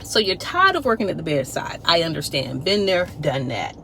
So you're tired of working at the bedside. I understand. Been there, done that.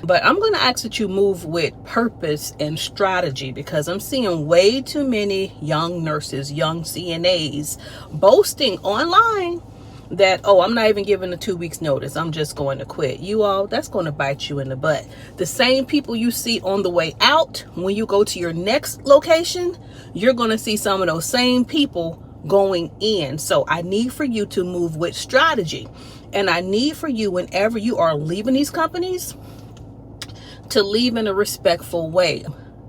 But I'm going to ask that you move with purpose and strategy, because I'm seeing way too many young nurses, young CNAs boasting online that, oh, I'm not even giving a 2 weeks notice, I'm just going to quit. You all, that's going to bite you in the butt. The same people you see on the way out, when you go to your next location, you're going to see some of those same people going in. So I need for you to move with strategy. And I need for you, whenever you are leaving these companies, to leave in a respectful way.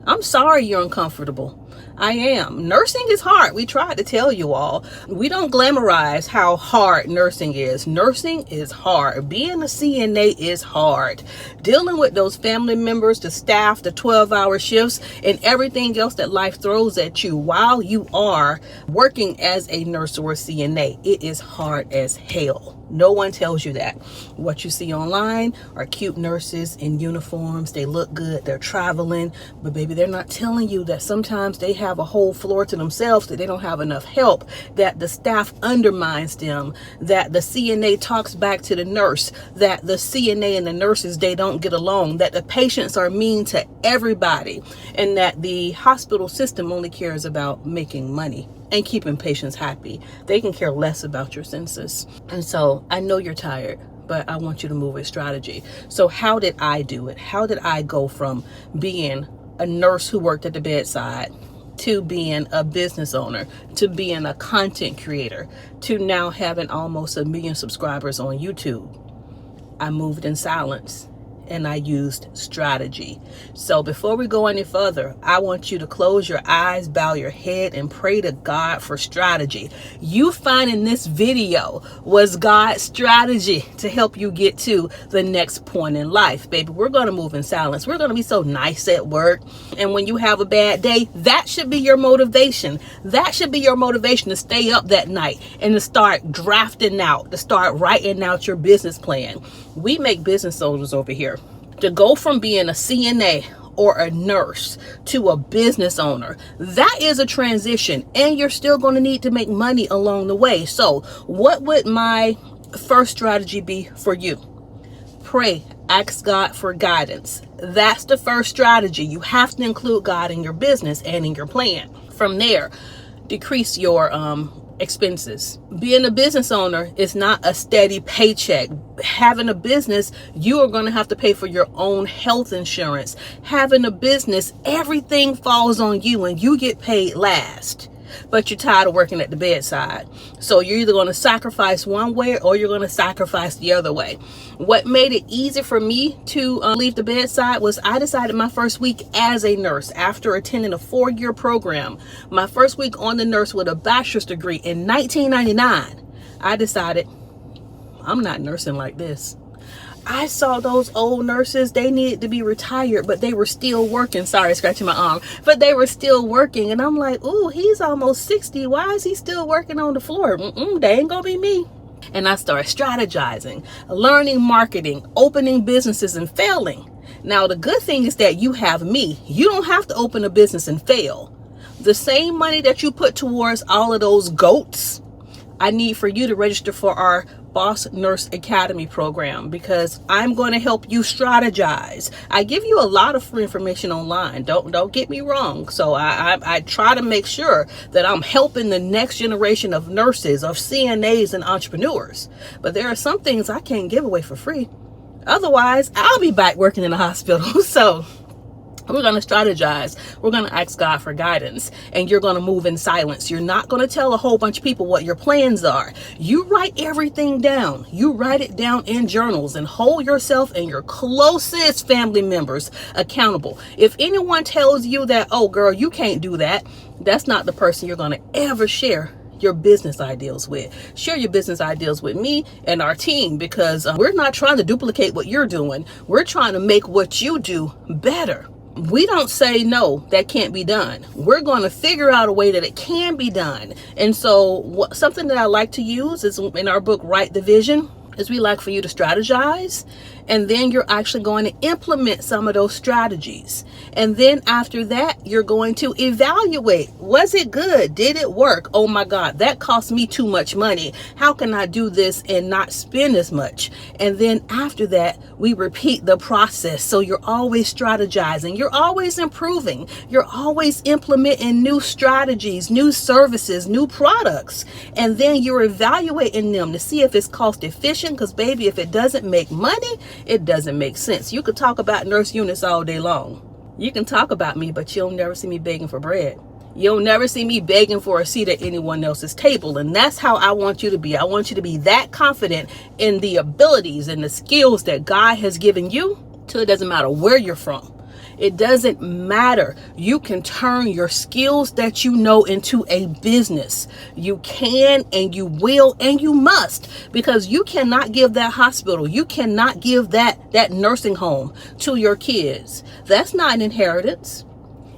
I'm sorry you're uncomfortable. I am. Nursing is hard. We tried to tell you all. We don't glamorize how hard nursing is. Nursing is hard. Being a CNA is hard. Dealing with those family members, the staff, the 12-hour shifts, and everything else that life throws at you while you are working as a nurse or a CNA. It is hard as hell. No one tells you that. What you see online are cute nurses in uniforms. They look good. They're traveling. But baby, they're not telling you that sometimes they have a whole floor to themselves, that they don't have enough help, that the staff undermines them, that the CNA talks back to the nurse, that the CNA and the nurses, they don't get along, that the patients are mean to everybody, and that the hospital system only cares about making money and keeping patients happy. They can care less about your census. And so I know you're tired, but I want you to move with strategy. So how did I do it? How did I go from being a nurse who worked at the bedside to being a business owner, to being a content creator, to now having almost 1 million subscribers on YouTube? I moved in silence, and I used strategy. So before we go any further, I want you to close your eyes, bow your head, and pray to God for strategy. You finding this video was God's strategy to help you get to the next point in life. Baby, we're going to move in silence. We're going to be so nice at work. And when you have a bad day, that should be your motivation. That should be your motivation to stay up that night and to start drafting out, to start writing out your business plan. We make business owners over here. To go from being a CNA or a nurse to a business owner, that is a transition, and you're still going to need to make money along the way. So what would my first strategy be for you? Pray, ask God for guidance. That's the first strategy. You have to include God in your business and in your plan. From there, decrease your expenses. Being a business owner is not a steady paycheck. Having a business, you are going to have to pay for your own health insurance. Having a business, everything falls on you and you get paid last. But you're tired of working at the bedside. So you're either going to sacrifice one way or you're going to sacrifice the other way. What made it easy for me to leave the bedside was I decided my first week as a nurse, after attending a 4-year program, my first week on the nurse with a bachelor's degree in 1999, I decided I'm not nursing like this. I saw those old nurses, they needed to be retired, but they were still working. Sorry, scratching my arm. But they were still working. And I'm like, ooh, he's almost 60. Why is he still working on the floor? They ain't gonna be me. And I started strategizing, learning marketing, opening businesses and failing. Now, the good thing is that you have me. You don't have to open a business and fail. The same money that you put towards all of those goats, I need for you to register for our Boss Nurse Academy program, because I'm going to help you strategize. I give you a lot of free information online. Don't get me wrong. So I try to make sure that I'm helping the next generation of nurses, of CNAs and entrepreneurs. But there are some things I can't give away for free. Otherwise, I'll be back working in the hospital. So we're going to strategize. We're going to ask God for guidance, and you're going to move in silence. You're not going to tell a whole bunch of people what your plans are. You write everything down. You write it down in journals and hold yourself and your closest family members accountable. If anyone tells you that, oh girl, you can't do that, that's not the person you're going to ever share your business ideals with. Share your business ideals with me and our team, because we're not trying to duplicate what you're doing. We're trying to make what you do better. We don't say, no, that can't be done. We're going to figure out a way that it can be done. And so something that I like to use is in our book, Write the Vision. is we like for you to strategize, and then you're actually going to implement some of those strategies. And then after that, you're going to evaluate. Was it good? Did it work? Oh my God, that cost me too much money. How can I do this and not spend as much? And then after that, we repeat the process. So you're always strategizing. You're always improving. You're always implementing new strategies, new services, new products. And then you're evaluating them to see if it's cost efficient. Because baby, if it doesn't make money, it doesn't make sense. You could talk about nurse Eunice all day long. You can talk about me, but you'll never see me begging for bread. You'll never see me begging for a seat at anyone else's table. And that's how I want you to be. I want you to be that confident in the abilities and the skills that God has given you, till it doesn't matter where you're from. It doesn't matter. You can turn your skills that you know into a business. You can, and you will, and you must, because you cannot give that hospital, you cannot give that nursing home to your kids. That's not an inheritance.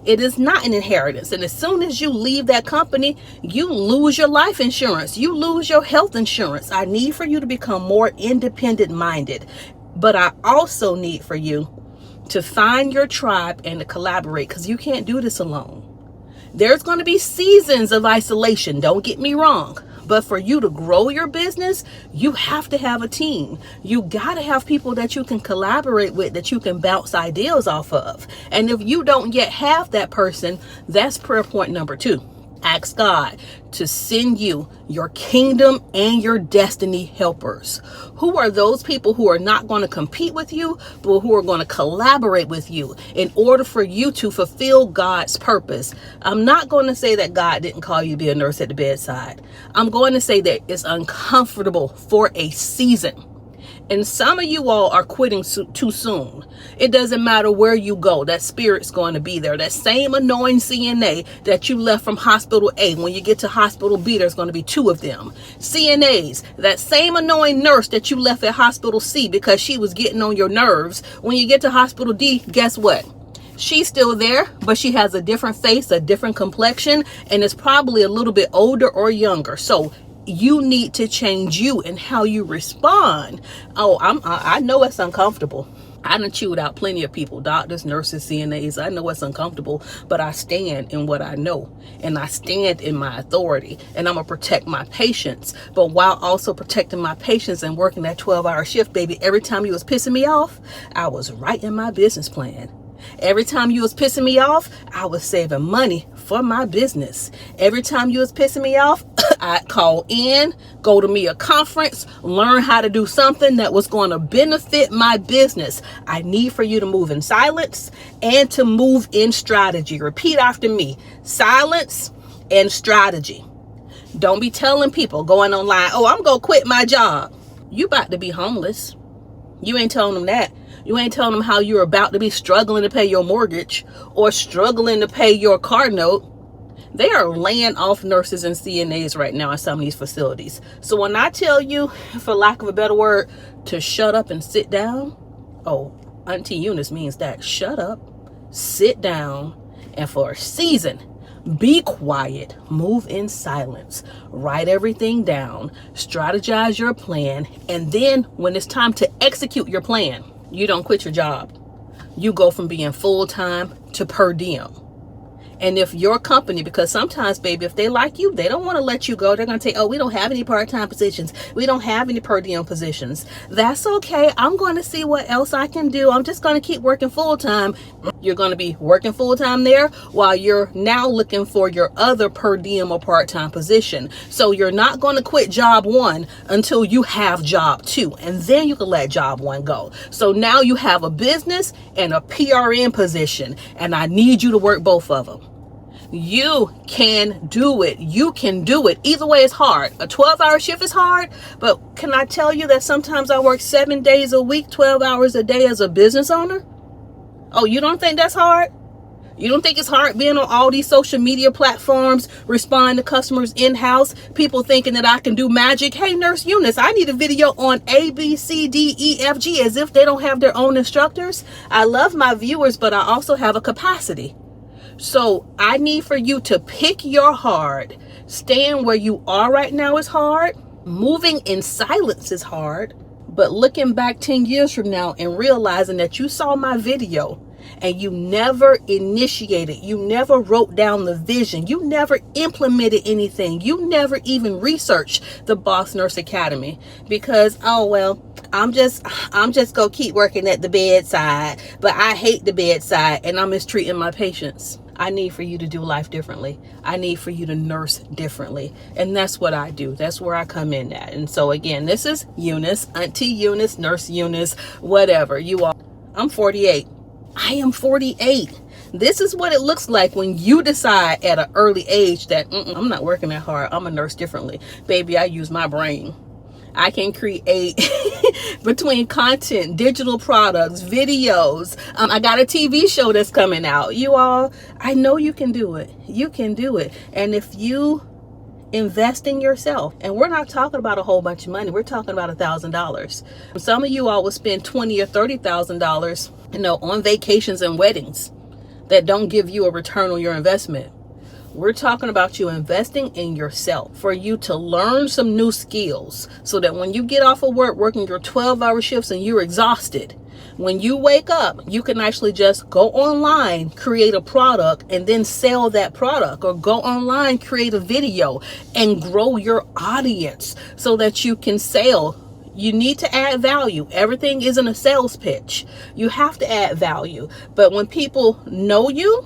It is not an inheritance. And as soon as you leave that company, you lose your life insurance. You lose your health insurance. I need for you to become more independent minded. But I also need for you to find your tribe and to collaborate, because you can't do this alone. There's going to be seasons of isolation, don't get me wrong. But for you to grow your business, you have to have a team. You got to have people that you can collaborate with, that you can bounce ideas off of. And if you don't yet have that person, that's prayer point number 2. Ask God to send you your kingdom and your destiny helpers. Who are those people who are not going to compete with you, but who are going to collaborate with you in order for you to fulfill God's purpose? I'm not going to say that God didn't call you to be a nurse at the bedside. I'm going to say that it's uncomfortable for a season. And some of you all are quitting too soon. It doesn't matter where you go. That spirit's going to be there. That same annoying CNA that you left from hospital A, when you get to hospital B, there's going to be 2 of them. CNAs, that same annoying nurse that you left at hospital C because she was getting on your nerves. When you get to hospital D, guess what? She's still there, but she has a different face, a different complexion, and is probably a little bit older or younger. So you need to change you and how you respond. Oh, I know it's uncomfortable. I done chewed out plenty of people, doctors, nurses, CNAs. I know it's uncomfortable, but I stand in what I know, and I stand in my authority, and I'm gonna protect my patients. But while also protecting my patients and working that 12-hour shift, baby, every time you was pissing me off, I was writing my business plan. Every time you was pissing me off, I was saving money for my business. Every time you was pissing me off, I'd call in, go to me a conference, learn how to do something that was going to benefit my business. I need for you to move in silence and to move in strategy. Repeat after me: silence and strategy. Don't be telling people going online, oh, I'm going to quit my job. You about to be homeless. You ain't telling them that. You ain't telling them how you're about to be struggling to pay your mortgage or struggling to pay your car note. They are laying off nurses and CNAs right now in some of these facilities. So when I tell you, for lack of a better word, to shut up and sit down, oh, Auntie Eunice means that. Shut up, sit down, and for a season, be quiet, move in silence, write everything down, strategize your plan, and then when it's time to execute your plan, you don't quit your job. You go from being full-time to per diem. And if your company, because sometimes, baby, if they like you, they don't want to let you go. They're going to say, oh, we don't have any part-time positions. We don't have any per diem positions. That's okay. I'm going to see what else I can do. I'm just going to keep working full-time. You're going to be working full-time there while you're now looking for your other per diem or part-time position. So you're not going to quit job 1 until you have job 2. And then you can let job 1 go. So now you have a business and a PRN position. And I need you to work both of them. You can do it. You can do it. Either way, it's hard. A 12-hour shift is hard, but can I tell you that sometimes I work 7 days a week, 12 hours a day as a business owner? Oh, you don't think that's hard? You don't think it's hard being on all these social media platforms, responding to customers in-house, people thinking that I can do magic? Hey, Nurse Eunice, I need a video on A, B, C, D, E, F, G, as if they don't have their own instructors. I love my viewers, but I also have a capacity. So I need for you to pick your hard. Staying where you are right now is hard. Moving in silence is hard, but looking back 10 years from now and realizing that you saw my video and you never initiated, you never wrote down the vision, you never implemented anything, you never even researched the Boss Nurse Academy because, oh well, I'm just gonna keep working at the bedside, but I hate the bedside and I'm mistreating my patients. I need for you to do life differently. I need for you to nurse differently. And that's what I do. That's where I come in at. And so again, this is Eunice, Auntie Eunice, Nurse Eunice, whatever you are. I'm 48. I am 48. This is what it looks like when you decide at an early age that I'm not working that hard. I'm a nurse differently. Baby, I use my brain. I can create between content, digital products, videos. I got a TV show that's coming out. You all, I know you can do it. You can do it. And if you invest in yourself, and we're not talking about a whole bunch of money, we're talking about $1,000. Some of you all will spend $20,000 or $30,000, on vacations and weddings that don't give you a return on your investment. We're talking about you investing in yourself for you to learn some new skills so that when you get off of work, working your 12-hour shifts and you're exhausted, when you wake up, you can actually just go online, create a product, and then sell that product, or go online, create a video and grow your audience so that you can sell. You need to add value. Everything isn't a sales pitch. You have to add value. But when people know you,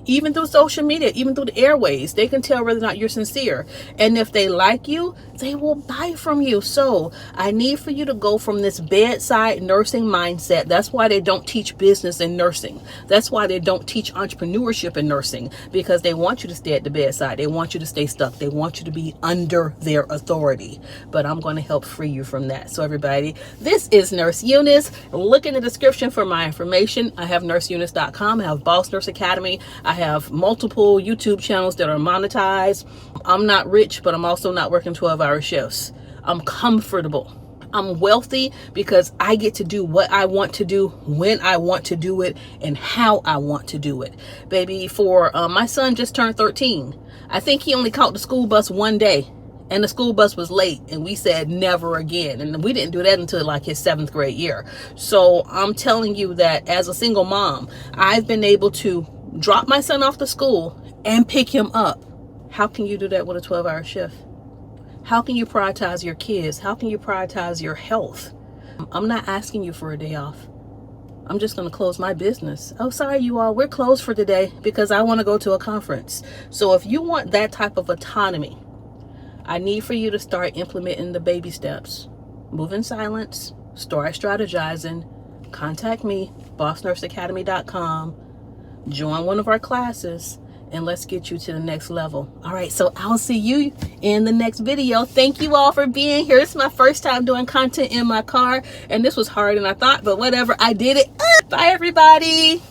even through social media, even through the airways, they can tell whether or not you're sincere. And if they like you, they will buy from you. So I need for you to go from this bedside nursing mindset. That's why they don't teach business in nursing. That's why they don't teach entrepreneurship in nursing, because they want you to stay at the bedside. They want you to stay stuck. They want you to be under their authority. But I'm going to help free you from that. So everybody, this is Nurse Eunice. Look in the description for my information. I have nurseeunice.com. I have Boss Nurse Academy. I have multiple YouTube channels that are monetized. I'm not rich, but I'm also not working 12-hour shifts. I'm comfortable. I'm wealthy because I get to do what I want to do, when I want to do it, and how I want to do it. Baby, for my son just turned 13. I think he only caught the school bus one day, and the school bus was late, and we said never again. And we didn't do that until like his 7th grade year. So I'm telling you that as a single mom, I've been able to drop my son off to school and pick him up. How can you do that with a 12-hour shift? How can you prioritize your kids? How can you prioritize your health? I'm not asking you for a day off. I'm just going to close my business. Oh, sorry, you all. We're closed for today because I want to go to a conference. So if you want that type of autonomy, I need for you to start implementing the baby steps. Move in silence. Start strategizing. Contact me, bossnurseacademy.com. Join one of our classes, and let's get you to the next level. All right, so I'll see you in the next video. Thank you all for being here. It's my first time doing content in my car, and this was harder than I thought, but whatever, I did it. Bye, everybody.